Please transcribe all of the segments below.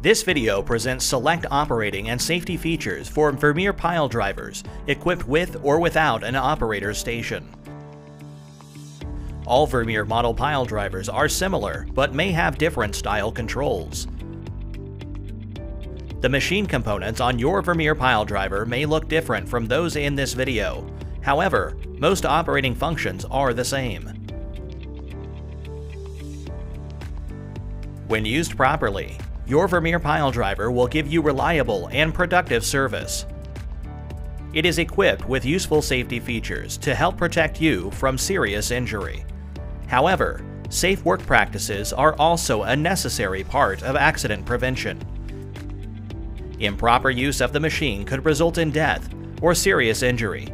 This video presents select operating and safety features for Vermeer pile drivers equipped with or without an operator's station. All Vermeer model pile drivers are similar but may have different style controls. The machine components on your Vermeer pile driver may look different from those in this video. However, most operating functions are the same. When used properly, your Vermeer pile driver will give you reliable and productive service. It is equipped with useful safety features to help protect you from serious injury. However, safe work practices are also a necessary part of accident prevention. Improper use of the machine could result in death or serious injury.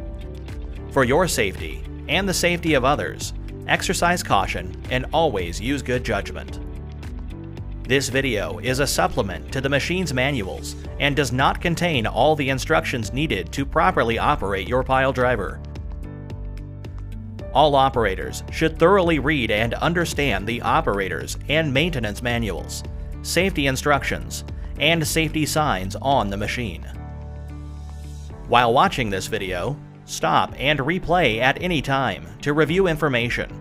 For your safety and the safety of others, exercise caution and always use good judgment. This video is a supplement to the machine's manuals and does not contain all the instructions needed to properly operate your pile driver. All operators should thoroughly read and understand the operators and maintenance manuals, safety instructions, and safety signs on the machine. While watching this video, stop and replay at any time to review information,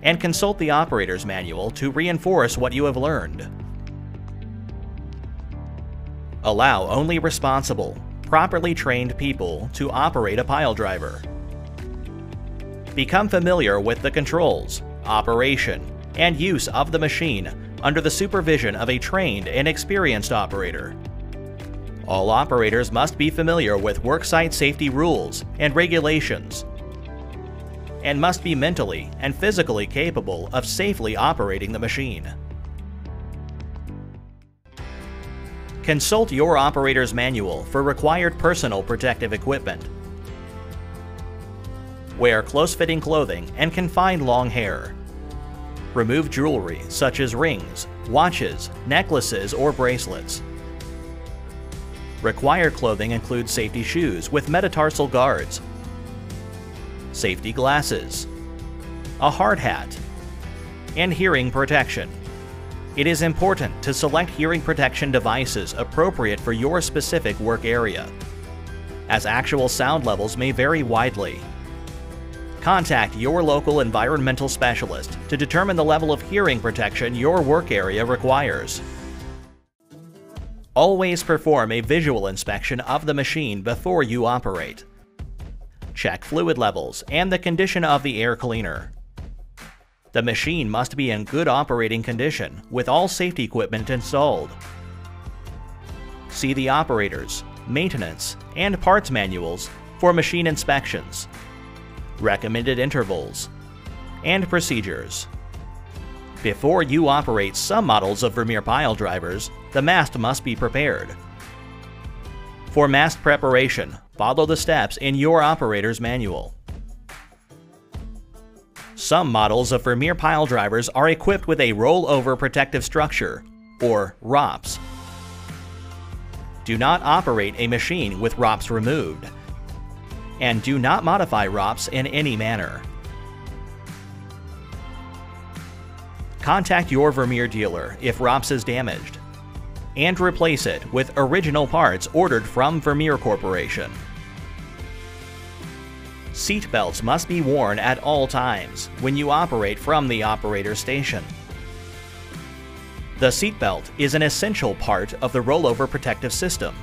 and consult the operator's manual to reinforce what you have learned. Allow only responsible, properly trained people to operate a pile driver. Become familiar with the controls, operation, and use of the machine under the supervision of a trained and experienced operator. All operators must be familiar with worksite safety rules and regulations, and must be mentally and physically capable of safely operating the machine. Consult your operator's manual for required personal protective equipment. Wear close-fitting clothing and confine long hair. Remove jewelry such as rings, watches, necklaces, or bracelets. Required clothing includes safety shoes with metatarsal guards, safety glasses, a hard hat, and hearing protection. It is important to select hearing protection devices appropriate for your specific work area, as actual sound levels may vary widely. Contact your local environmental specialist to determine the level of hearing protection your work area requires. Always perform a visual inspection of the machine before you operate. Check fluid levels and the condition of the air cleaner. The machine must be in good operating condition with all safety equipment installed. See the operators, maintenance, and parts manuals for machine inspections, recommended intervals, and procedures. Before you operate some models of Vermeer pile drivers, the mast must be prepared. For mast preparation, follow the steps in your operator's manual. Some models of Vermeer pile drivers are equipped with a rollover protective structure, or ROPS. Do not operate a machine with ROPS removed, and do not modify ROPS in any manner. Contact your Vermeer dealer if ROPS is damaged, and replace it with original parts ordered from Vermeer Corporation. Seat belts must be worn at all times when you operate from the operator station. The seat belt is an essential part of the rollover protective system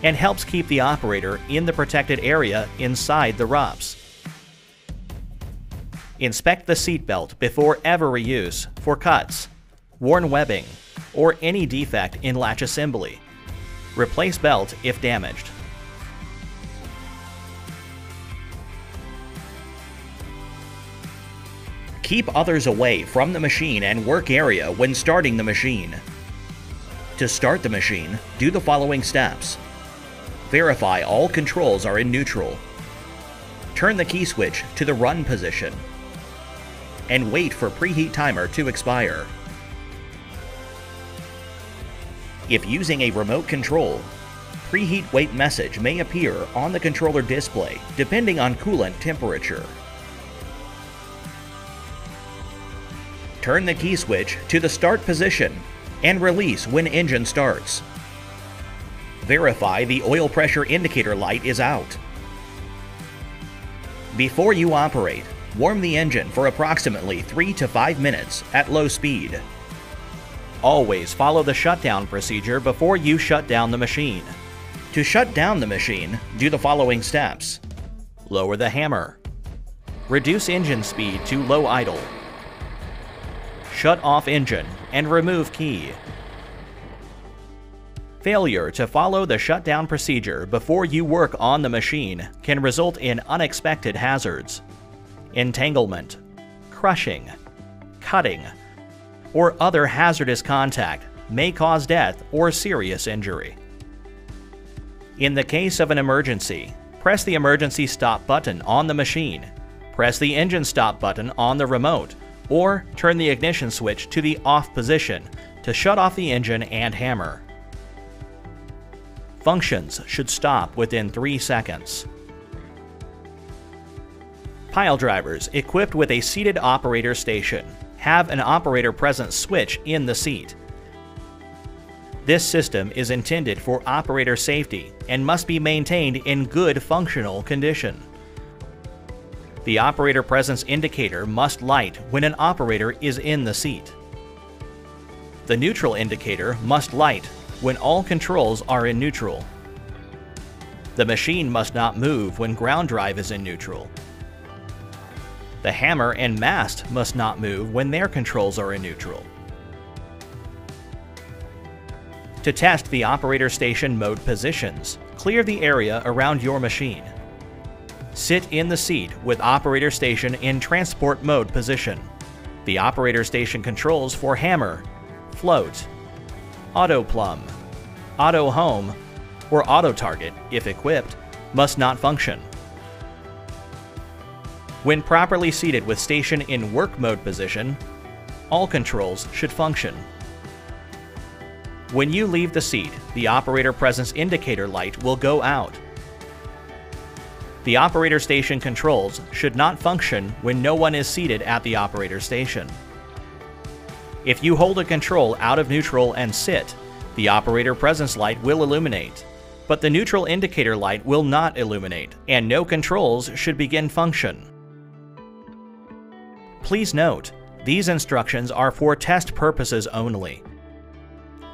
and helps keep the operator in the protected area inside the ROPS. Inspect the seat belt before every use for cuts, worn webbing, or any defect in latch assembly. Replace belt if damaged. Keep others away from the machine and work area when starting the machine. To start the machine, do the following steps. Verify all controls are in neutral. Turn the key switch to the run position, and wait for preheat timer to expire. If using a remote control, preheat wait message may appear on the controller display depending on coolant temperature. Turn the key switch to the start position and release when engine starts. Verify the oil pressure indicator light is out. Before you operate, warm the engine for approximately 3 to 5 minutes at low speed. Always follow the shutdown procedure before you shut down the machine. To shut down the machine, do the following steps. Lower the hammer. Reduce engine speed to low idle. Shut off engine and remove key. Failure to follow the shutdown procedure before you work on the machine can result in unexpected hazards. Entanglement, crushing, cutting, or other hazardous contact may cause death or serious injury. In the case of an emergency, press the emergency stop button on the machine, press the engine stop button on the remote, or turn the ignition switch to the off position to shut off the engine and hammer. Functions should stop within 3 seconds. Pile drivers equipped with a seated operator station have an operator presence switch in the seat. This system is intended for operator safety and must be maintained in good functional condition. The operator presence indicator must light when an operator is in the seat. The neutral indicator must light when all controls are in neutral. The machine must not move when ground drive is in neutral. The hammer and mast must not move when their controls are in neutral. To test the operator station mode positions, clear the area around your machine. Sit in the seat with operator station in transport mode position. The operator station controls for hammer, float, auto plumb, auto home, or auto target, if equipped, must not function. When properly seated with station in work mode position, all controls should function. When you leave the seat, the operator presence indicator light will go out. The operator station controls should not function when no one is seated at the operator station. If you hold a control out of neutral and sit, the operator presence light will illuminate, but the neutral indicator light will not illuminate, and no controls should begin function. Please note, these instructions are for test purposes only.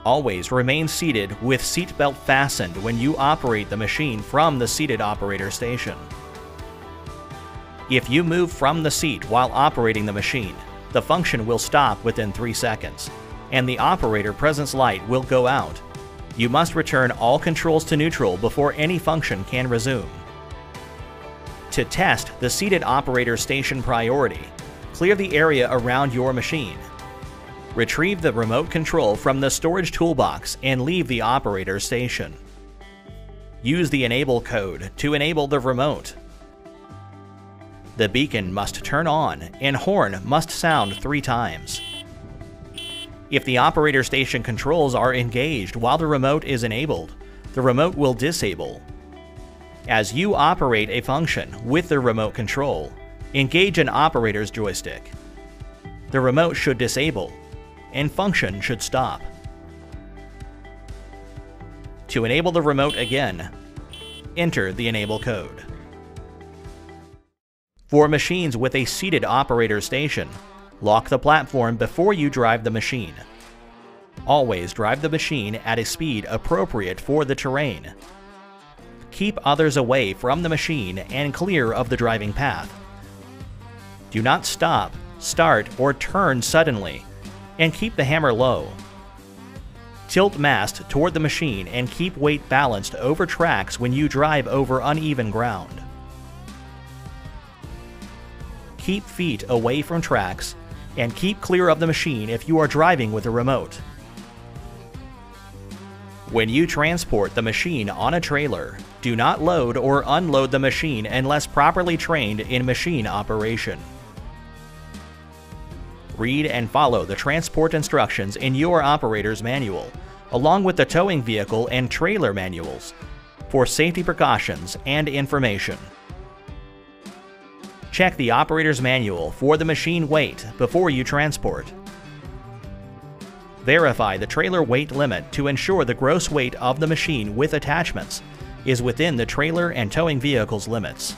Always remain seated with seatbelt fastened when you operate the machine from the seated operator station. If you move from the seat while operating the machine, the function will stop within 3 seconds, and the operator presence light will go out. You must return all controls to neutral before any function can resume. To test the seated operator station priority, clear the area around your machine. Retrieve the remote control from the storage toolbox and leave the operator station. Use the enable code to enable the remote. The beacon must turn on and horn must sound 3 times. If the operator station controls are engaged while the remote is enabled, the remote will disable. As you operate a function with the remote control, engage an operator's joystick. The remote should disable, and function should stop. To enable the remote again, enter the enable code. For machines with a seated operator station, lock the platform before you drive the machine. Always drive the machine at a speed appropriate for the terrain. Keep others away from the machine and clear of the driving path. Do not stop, start, or turn suddenly, and keep the hammer low. Tilt mast toward the machine and keep weight balanced over tracks when you drive over uneven ground. Keep feet away from tracks and keep clear of the machine if you are driving with a remote. When you transport the machine on a trailer, do not load or unload the machine unless properly trained in machine operation. Read and follow the transport instructions in your operator's manual, along with the towing vehicle and trailer manuals, for safety precautions and information. Check the operator's manual for the machine weight before you transport. Verify the trailer weight limit to ensure the gross weight of the machine with attachments is within the trailer and towing vehicle's limits.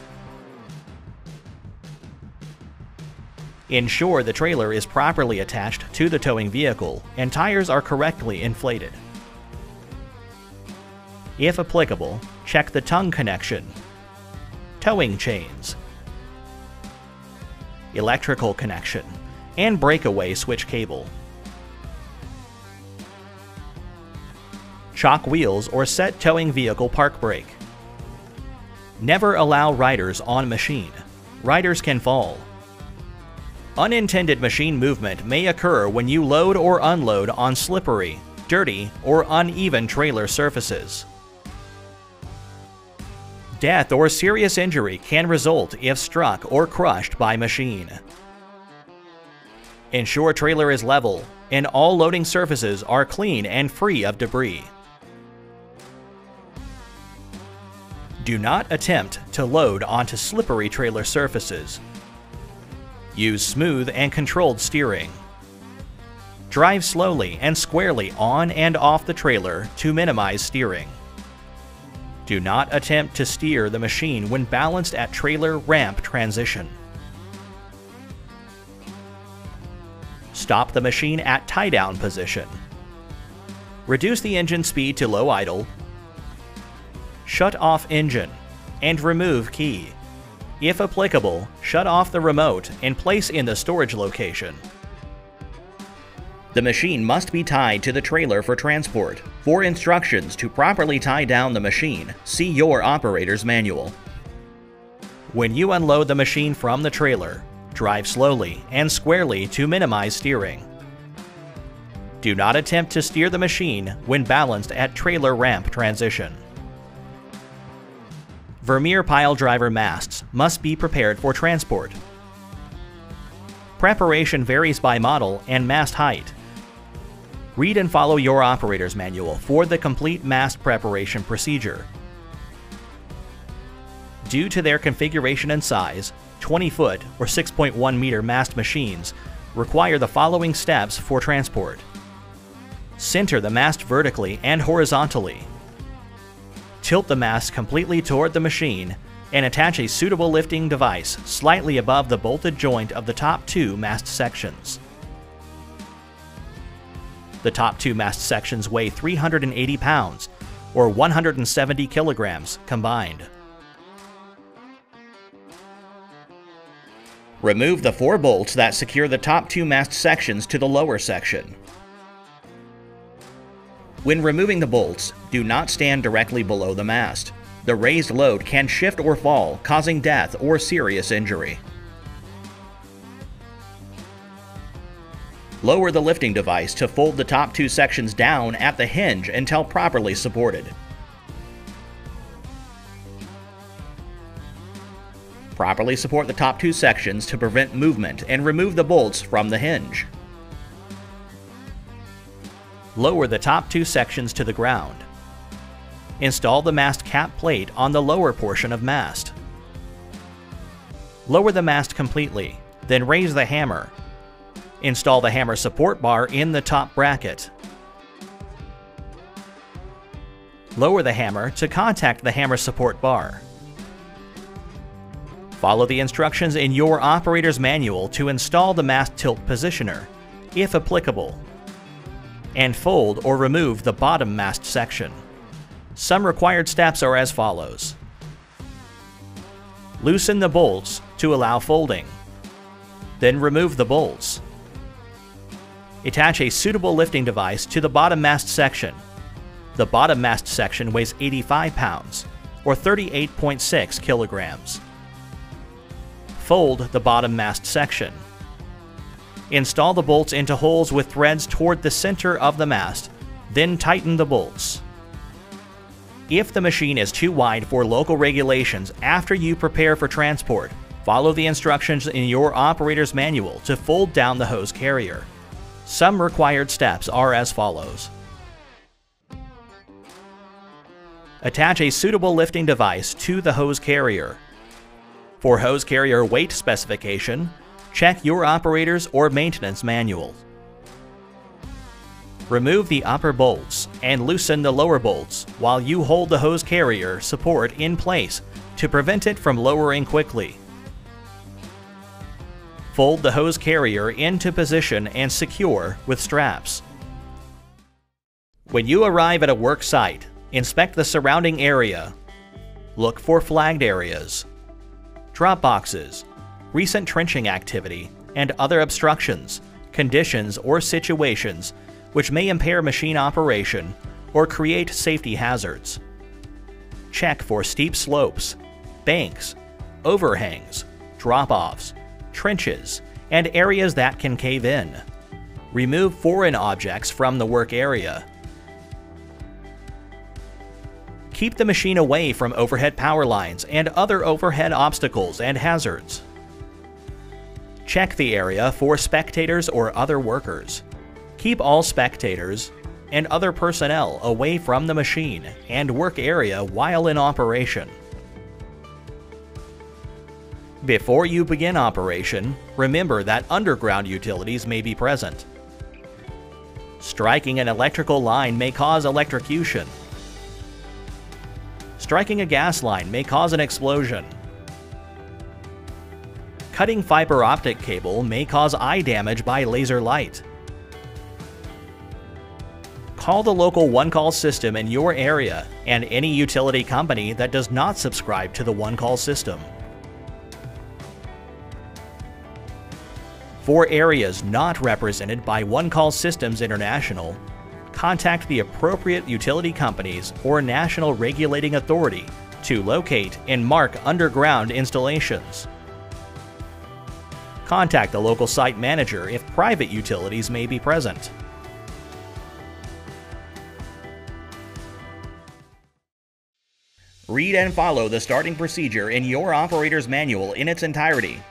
Ensure the trailer is properly attached to the towing vehicle and tires are correctly inflated. If applicable, check the tongue connection, towing chains, electrical connection, and breakaway switch cable. Chock wheels or set towing vehicle park brake. Never allow riders on machine. Riders can fall. Unintended machine movement may occur when you load or unload on slippery, dirty, or uneven trailer surfaces. Death or serious injury can result if struck or crushed by machine. Ensure trailer is level and all loading surfaces are clean and free of debris. Do not attempt to load onto slippery trailer surfaces. Use smooth and controlled steering. Drive slowly and squarely on and off the trailer to minimize steering. Do not attempt to steer the machine when balanced at trailer ramp transition. Stop the machine at tie-down position. Reduce the engine speed to low idle. Shut off engine and remove key. If applicable, shut off the remote and place in the storage location. The machine must be tied to the trailer for transport. For instructions to properly tie down the machine, see your operator's manual. When you unload the machine from the trailer, drive slowly and squarely to minimize steering. Do not attempt to steer the machine when balanced at trailer ramp transition. Vermeer pile driver masts must be prepared for transport. Preparation varies by model and mast height. Read and follow your operator's manual for the complete mast preparation procedure. Due to their configuration and size, 20-foot or 6.1-meter mast machines require the following steps for transport. Center the mast vertically and horizontally. Tilt the mast completely toward the machine and attach a suitable lifting device slightly above the bolted joint of the top two mast sections. The top two mast sections weigh 380 pounds or 170 kilograms combined. Remove the 4 bolts that secure the top two mast sections to the lower section. When removing the bolts, do not stand directly below the mast. The raised load can shift or fall, causing death or serious injury. Lower the lifting device to fold the top two sections down at the hinge until properly supported. Properly support the top two sections to prevent movement and remove the bolts from the hinge. Lower the top two sections to the ground. Install the mast cap plate on the lower portion of mast. Lower the mast completely, then raise the hammer. Install the hammer support bar in the top bracket. Lower the hammer to contact the hammer support bar. Follow the instructions in your operator's manual to install the mast tilt positioner, if applicable, and fold or remove the bottom mast section. Some required steps are as follows. Loosen the bolts to allow folding. Then remove the bolts. Attach a suitable lifting device to the bottom mast section. The bottom mast section weighs 85 pounds, or 38.6 kilograms. Fold the bottom mast section. Install the bolts into holes with threads toward the center of the mast, then tighten the bolts. If the machine is too wide for local regulations after you prepare for transport, follow the instructions in your operator's manual to fold down the hose carrier. Some required steps are as follows. Attach a suitable lifting device to the hose carrier. For hose carrier weight specification, check your operator's or maintenance manual. Remove the upper bolts and loosen the lower bolts while you hold the hose carrier support in place to prevent it from lowering quickly. Fold the hose carrier into position and secure with straps. When you arrive at a work site, inspect the surrounding area. Look for flagged areas, drop boxes, recent trenching activity, and other obstructions, conditions, or situations which may impair machine operation or create safety hazards. Check for steep slopes, banks, overhangs, drop-offs, trenches, and areas that can cave in. Remove foreign objects from the work area. Keep the machine away from overhead power lines and other overhead obstacles and hazards. Check the area for spectators or other workers. Keep all spectators and other personnel away from the machine and work area while in operation. Before you begin operation, remember that underground utilities may be present. Striking an electrical line may cause electrocution. Striking a gas line may cause an explosion. Cutting fiber optic cable may cause eye damage by laser light. Call the local one-call system in your area and any utility company that does not subscribe to the one-call system. For areas not represented by One Call Systems International, contact the appropriate utility companies or national regulating authority to locate and mark underground installations. Contact the local site manager if private utilities may be present. Read and follow the starting procedure in your operator's manual in its entirety.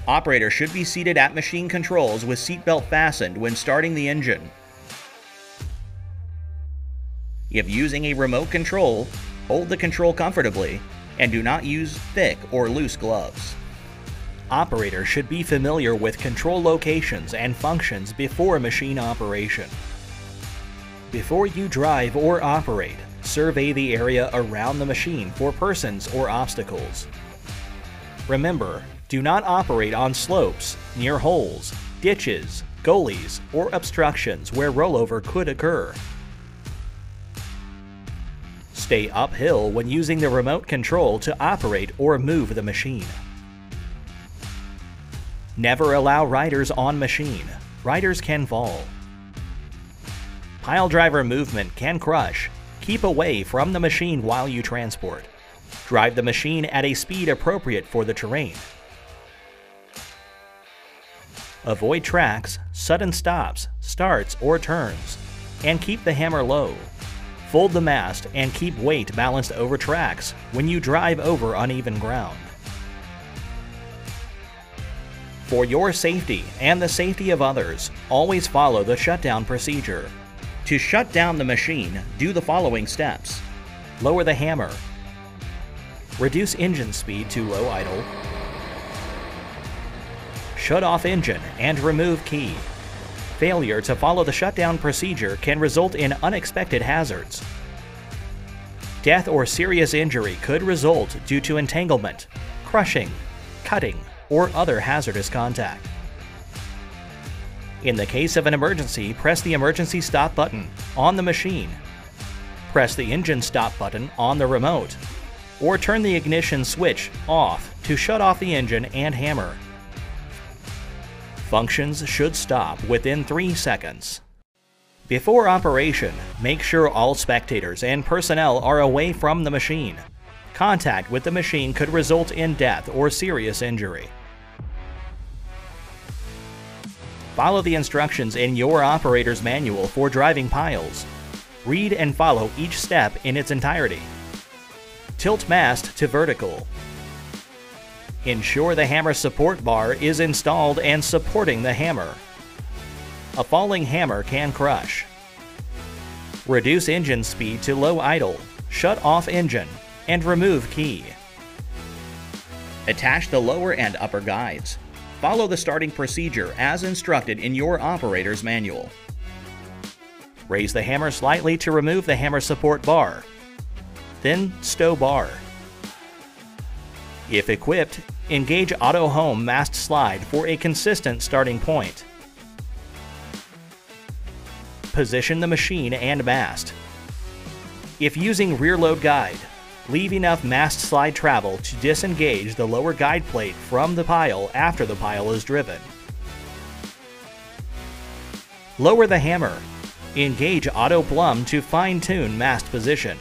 Operator should be seated at machine controls with seatbelt fastened when starting the engine. If using a remote control, hold the control comfortably and do not use thick or loose gloves. Operator should be familiar with control locations and functions before machine operation. Before you drive or operate, survey the area around the machine for persons or obstacles. Remember, do not operate on slopes, near holes, ditches, gullies, or obstructions where rollover could occur. Stay uphill when using the remote control to operate or move the machine. Never allow riders on machine. Riders can fall. Pile driver movement can crush. Keep away from the machine while you transport. Drive the machine at a speed appropriate for the terrain. Avoid tracks, sudden stops, starts, or turns, and keep the hammer low. Fold the mast and keep weight balanced over tracks when you drive over uneven ground. For your safety and the safety of others, always follow the shutdown procedure. To shut down the machine, do the following steps. Lower the hammer. Reduce engine speed to low idle. Shut off engine and remove key. Failure to follow the shutdown procedure can result in unexpected hazards. Death or serious injury could result due to entanglement, crushing, cutting, or other hazardous contact. In the case of an emergency, press the emergency stop button on the machine. Press the engine stop button on the remote, or turn the ignition switch off to shut off the engine and hammer. Functions should stop within 3 seconds. Before operation, make sure all spectators and personnel are away from the machine. Contact with the machine could result in death or serious injury. Follow the instructions in your operator's manual for driving piles. Read and follow each step in its entirety. Tilt mast to vertical. Ensure the hammer support bar is installed and supporting the hammer. A falling hammer can crush. Reduce engine speed to low idle, shut off engine, and remove key. Attach the lower and upper guides. Follow the starting procedure as instructed in your operator's manual. Raise the hammer slightly to remove the hammer support bar. Then stow bar. If equipped, engage Auto Home mast slide for a consistent starting point. Position the machine and mast. If using rear load guide, leave enough mast slide travel to disengage the lower guide plate from the pile after the pile is driven. Lower the hammer. Engage Auto Plumb to fine-tune mast position.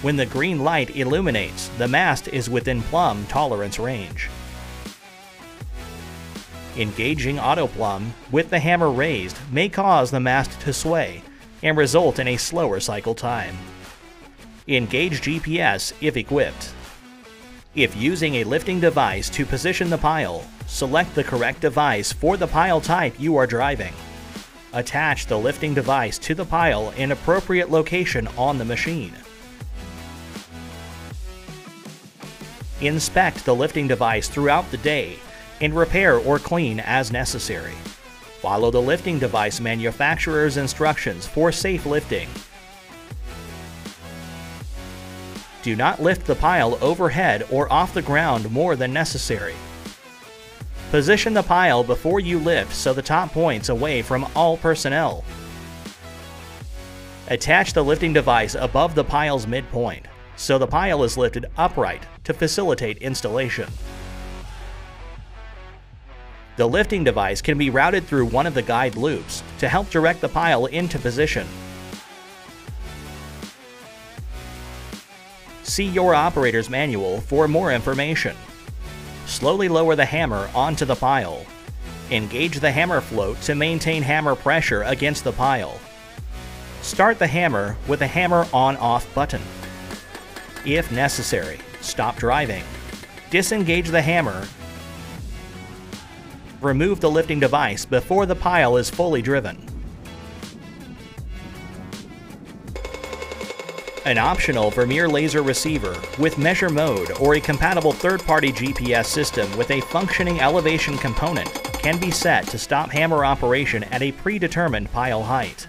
When the green light illuminates, the mast is within plumb tolerance range. Engaging Auto Plumb with the hammer raised may cause the mast to sway and result in a slower cycle time. Engage GPS if equipped. If using a lifting device to position the pile, select the correct device for the pile type you are driving. Attach the lifting device to the pile in appropriate location on the machine. Inspect the lifting device throughout the day and repair or clean as necessary. Follow the lifting device manufacturer's instructions for safe lifting. Do not lift the pile overhead or off the ground more than necessary. Position the pile before you lift so the top points away from all personnel. Attach the lifting device above the pile's midpoint so the pile is lifted upright to facilitate installation. The lifting device can be routed through one of the guide loops to help direct the pile into position. See your operator's manual for more information. Slowly lower the hammer onto the pile. Engage the hammer float to maintain hammer pressure against the pile. Start the hammer with the hammer on-off button. If necessary, stop driving. Disengage the hammer. Remove the lifting device before the pile is fully driven. An optional Vermeer laser receiver with measure mode or a compatible third-party GPS system with a functioning elevation component can be set to stop hammer operation at a predetermined pile height.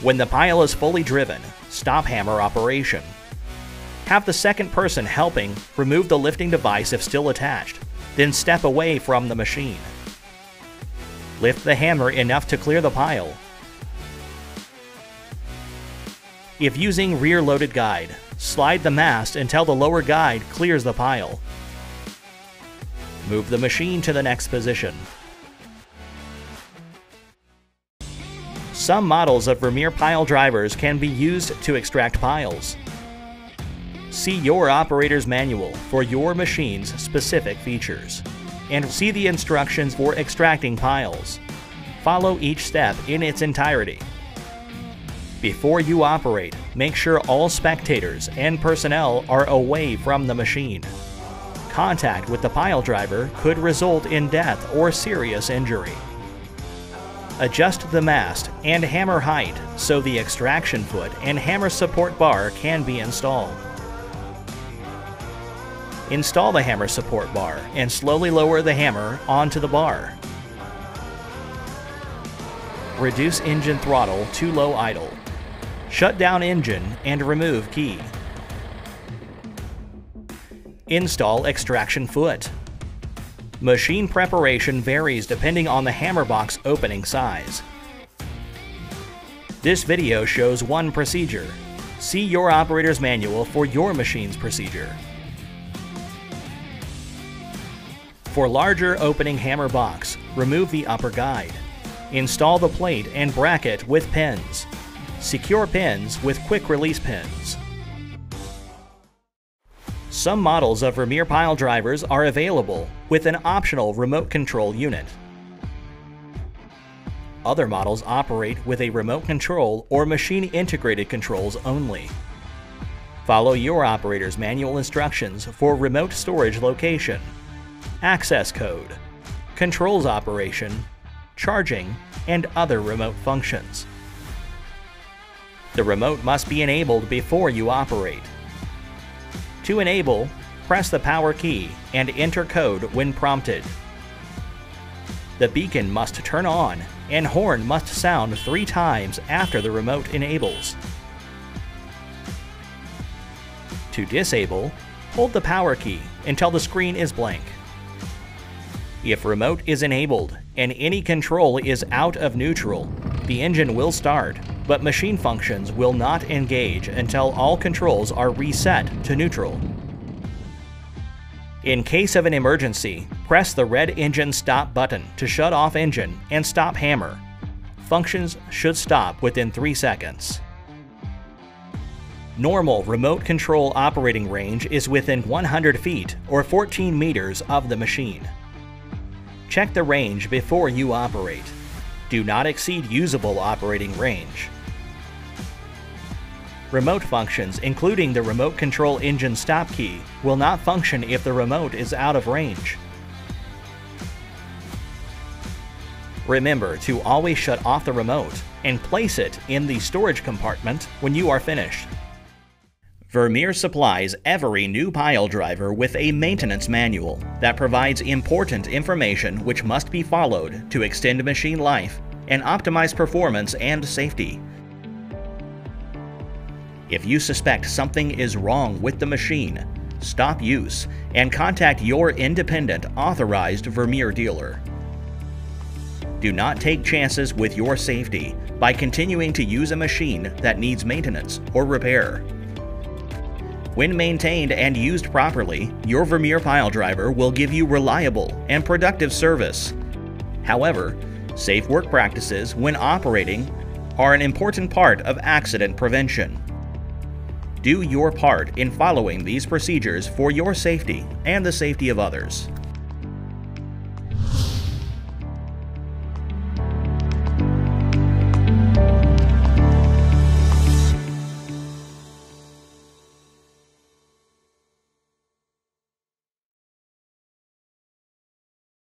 When the pile is fully driven, stop hammer operation. Have the second person helping remove the lifting device if still attached, then step away from the machine. Lift the hammer enough to clear the pile. If using rear-loaded guide, slide the mast until the lower guide clears the pile. Move the machine to the next position. Some models of Vermeer pile drivers can be used to extract piles. See your operator's manual for your machine's specific features, and see the instructions for extracting piles. Follow each step in its entirety. Before you operate, make sure all spectators and personnel are away from the machine. Contact with the pile driver could result in death or serious injury. Adjust the mast and hammer height so the extraction foot and hammer support bar can be installed. Install the hammer support bar and slowly lower the hammer onto the bar. Reduce engine throttle to low idle. Shut down engine and remove key. Install extraction foot. Machine preparation varies depending on the hammer box opening size. This video shows one procedure. See your operator's manual for your machine's procedure. For larger opening hammer box, remove the upper guide. Install the plate and bracket with pins. Secure pins with quick release pins. Some models of Vermeer pile drivers are available with an optional remote control unit. Other models operate with a remote control or machine integrated controls only. Follow your operator's manual instructions for remote storage location, access code, controls operation, charging, and other remote functions. The remote must be enabled before you operate. To enable, press the power key and enter code when prompted. The beacon must turn on and horn must sound 3 times after the remote enables. To disable, hold the power key until the screen is blank. If remote is enabled and any control is out of neutral, the engine will start, but machine functions will not engage until all controls are reset to neutral. In case of an emergency, press the red engine stop button to shut off engine and stop hammer. Functions should stop within 3 seconds. Normal remote control operating range is within 100 feet or 14 meters of the machine. Check the range before you operate. Do not exceed usable operating range. Remote functions, including the remote control engine stop key, will not function if the remote is out of range. Remember to always shut off the remote and place it in the storage compartment when you are finished. Vermeer supplies every new pile driver with a maintenance manual that provides important information which must be followed to extend machine life and optimize performance and safety. If you suspect something is wrong with the machine, stop use and contact your independent authorized Vermeer dealer. Do not take chances with your safety by continuing to use a machine that needs maintenance or repair. When maintained and used properly, your Vermeer pile driver will give you reliable and productive service. However, safe work practices when operating are an important part of accident prevention. Do your part in following these procedures for your safety and the safety of others.